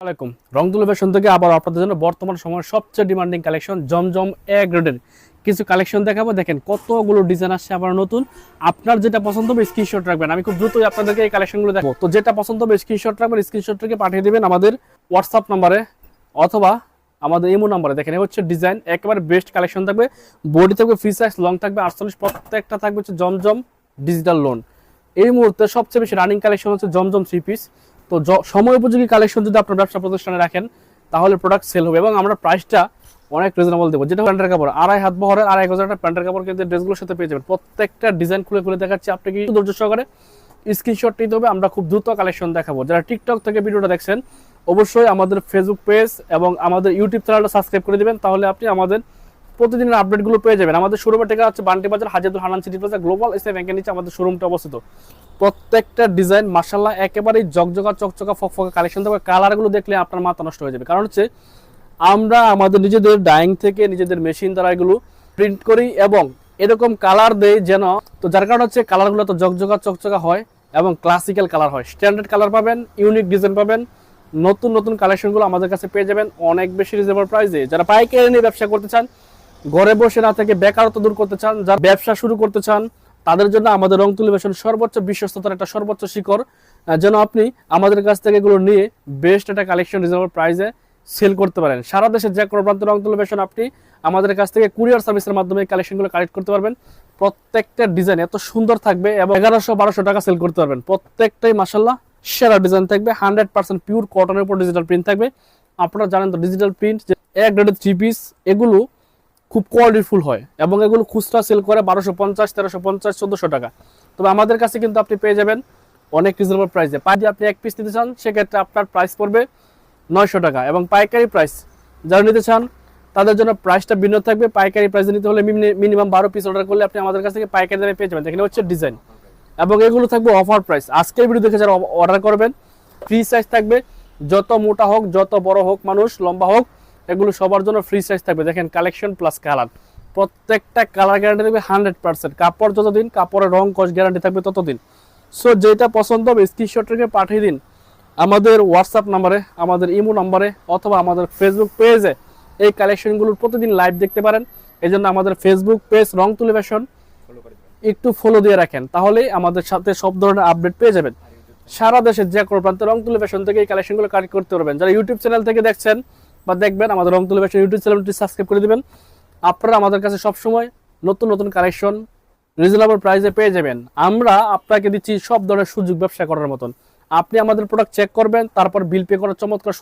আসসালামাইকুম। রং তুলি ফ্যাশন থেকে আবার আপনাদের জন্য বর্তমান সময়ের সবচেয়ে ডিমান্ডিং কালেকশন জমজম এ গ্রেডের কিছু কালেকশন দেখাবো। দেখেন কতগুলো ডিজাইন আসছে আবার নতুন। আপনার যেটা পছন্দ হবে স্ক্রিনশট রাখবেন, আমি খুব দ্রুতই আপনাদেরকে এই কালেকশনগুলো দেখাবো। তো যেটা পছন্দ হবে স্ক্রিনশট রাখবেন, স্ক্রিনশট থেকে পাঠিয়ে দেবেন আমাদের হোয়াটসঅ্যাপ নাম্বারে অথবা আমাদের ইমো নাম্বারে। দেখেন হচ্ছে ডিজাইন একেবারে বেস্ট কালেকশন থাকবে, বডি থাকবে ফ্রি সাইজ, লং থাকবে 48, প্রত্যেকটা থাকবে হচ্ছে জমজম ডিজিটাল লোন। এই মুহূর্তে সবচেয়ে বেশি রানিং কালেকশন হচ্ছে জমজম 3 পিস। তো সময় উপযোগী কালেকশন যদি আপনার ব্যবসা প্রতিষ্ঠানে রাখেন তাহলে প্রোডাক্ট সেল হবে এবং আমরা প্রাইসটা অনেক রিজনেবল দেবো। যেটা প্যান্টের কাপড় 2.5 হাত বহরের 2.5 টাকা প্যান্টের কাপড় কিন্তু ড্রেসগুলোর সাথে পেয়ে যাবেন। প্রত্যেকটা ডিজাইন খুলে খুলে দেখাচ্ছি, আপনাকে ধৈর্য সহকারে স্ক্রিনশট নিতে হবে। আমরা খুব দ্রুত কালেকশন দেখাবো। যারা টিকটক থেকে ভিডিওটা দেখছেন অবশ্যই আমাদের ফেসবুক পেজ এবং আমাদের ইউটিউব চ্যানেলটা সাবস্ক্রাইব করে দিবেন, তাহলে আপনি আমাদের প্রতিদিনের আপডেটগুলো পেয়ে যাবেন। আমাদের শোরুমের ঠিকানা হচ্ছে Banti Bazar, Hajidul Hanan city plaza, global এসএ ব্যাংকের নিচে আমাদের শোরুমটা অবস্থিত। প্রত্যেকটা ডিজাইন মাশাআল্লাহ একেবারেই জকজকা চকচকা ফকফকা কালেকশন থাকবে। কালারগুলো দেখলে আপনার মাথা নষ্ট হয়ে যাবে, কারণ হচ্ছে আমরা আমাদের নিজেদের ডাইং থেকে নিজেদের মেশিন দ্বারা এগুলো প্রিন্ট করি এবং এরকম কালার দেই যেন, তো যার কারণে হচ্ছে কালারগুলো তো জকজকা চকচকা হয় এবং ক্লাসিক্যাল কালার হয়। স্ট্যান্ডার্ড কালার পাবেন, ইউনিক ডিজাইন পাবেন, নতুন নতুন কালেকশনগুলো আমাদের কাছে পেয়ে যাবেন অনেক বেশি রিজনেবল প্রাইসে। যারা পাইকারি নিয়ে ব্যবসা করতে চান, ঘরে বসে না থেকে বেকারত্ব দূর করতে চান, যারা ব্যবসা শুরু করতে চান, তাদের জন্য আমাদের রং তুলি ফ্যাশন সর্বোচ্চ বিশ্বস্ততার একটা সর্বোচ্চ শিখর, যেন আপনি আমাদের কাছ থেকে এগুলো নিয়ে বেস্ট একটা কালেকশন রিজনেবল প্রাইসে সেল করতে পারেন। সারা দেশের যে কোনো প্রান্তে রং তুলি ফ্যাশন আপনি আমাদের কাছ থেকে কুরিয়ার সার্ভিসের মাধ্যমে এই কালেকশনগুলো কালেক্ট করতে পারবেন। প্রত্যেকটা ডিজাইন এত সুন্দর থাকবে এবং 1100-1200 টাকা সেল করতে পারবেন। প্রত্যেকটাই মাশাআল্লাহ সেরা ডিজাইন থাকবে, 100% পিওর কটনের উপর ডিজিটাল প্রিন্ট থাকবে। আপনারা জানেন তো ডিজিটাল প্রিন্ট যে এক গ্রেডের 3 পিস এগুলো খুব কোয়ালিটিফুল হয় এবং এগুলো খুচরা সেল করে 1250, 1350, 1400 টাকা। তবে আমাদের কাছে কিন্তু আপনি পেয়ে যাবেন অনেক রিজনেবল প্রাইসে। যদি আপনি এক পিস নিতে চান সেক্ষেত্রে আপনার প্রাইস পড়বে 900 টাকা এবং পাইকারি প্রাইস যারা নিতে চান তাদের জন্য প্রাইসটা ভিন্ন থাকবে। পাইকারি প্রাইসে নিতে হলে মিনিমাম 12 পিস অর্ডার করলে আপনি আমাদের কাছ থেকে পাইকারি দামে পেয়ে যাবেন। এখানে হচ্ছে ডিজাইন এবং এগুলো থাকবে অফার প্রাইস। আজকের ভিডিও দেখে যারা অর্ডার করবেন ফ্রি সাইজ থাকবে, যত মোটা হোক যত বড় হোক মানুষ, লম্বা হোক, এগুলো সবার জন্য ফ্রি সাইজ থাকবে। দেখেন কালেকশন প্লাস কালার, প্রত্যেকটা কালার গ্যারান্টি থাকবে 100%। কাপড় যতদিন, কাপড়ের রং কস গ্যারান্টি থাকবে ততদিন। সো যেটা পছন্দ হবে স্ক্রিনশট রেখে পাঠিয়ে দিন আমাদের হোয়াটসঅ্যাপ নাম্বারে, আমাদের ইমো নাম্বারে অথবা আমাদের ফেসবুক পেজে। এই কালেকশনগুলোর প্রতিদিন লাইভ দেখতে পারেন, এই জন্য আমাদের ফেসবুক পেজ রং তুলি ফ্যাশন একটু ফলো দিয়ে রাখেন, তাহলেই আমাদের সাথে সব ধরনের আপডেট পেয়ে যাবেন। সারা দেশের যে কোনো প্রান্তে রং তুলি ফ্যাশন থেকে এই কালেকশনগুলো কালেক্ট করতে পারবেন। যারা ইউটিউব চ্যানেল থেকে দেখছেন বা দেখবেন, আমাদের রং তুলি ফ্যাশন ইউটিউব চ্যানেলটি সাবস্ক্রাইব করে দিবেন। আপনারা আমাদের কাছে সবসময় নতুন নতুন কালেকশন রিজনেবল প্রাইসে পেয়ে যাবেন। আমরা আপনাকে দিচ্ছি সব ধরনের সুযোগ ব্যবসা করার মতন। আপনি আমাদের প্রোডাক্ট চেক করবেন, তারপর বিল পে করার চমৎকার সুযোগ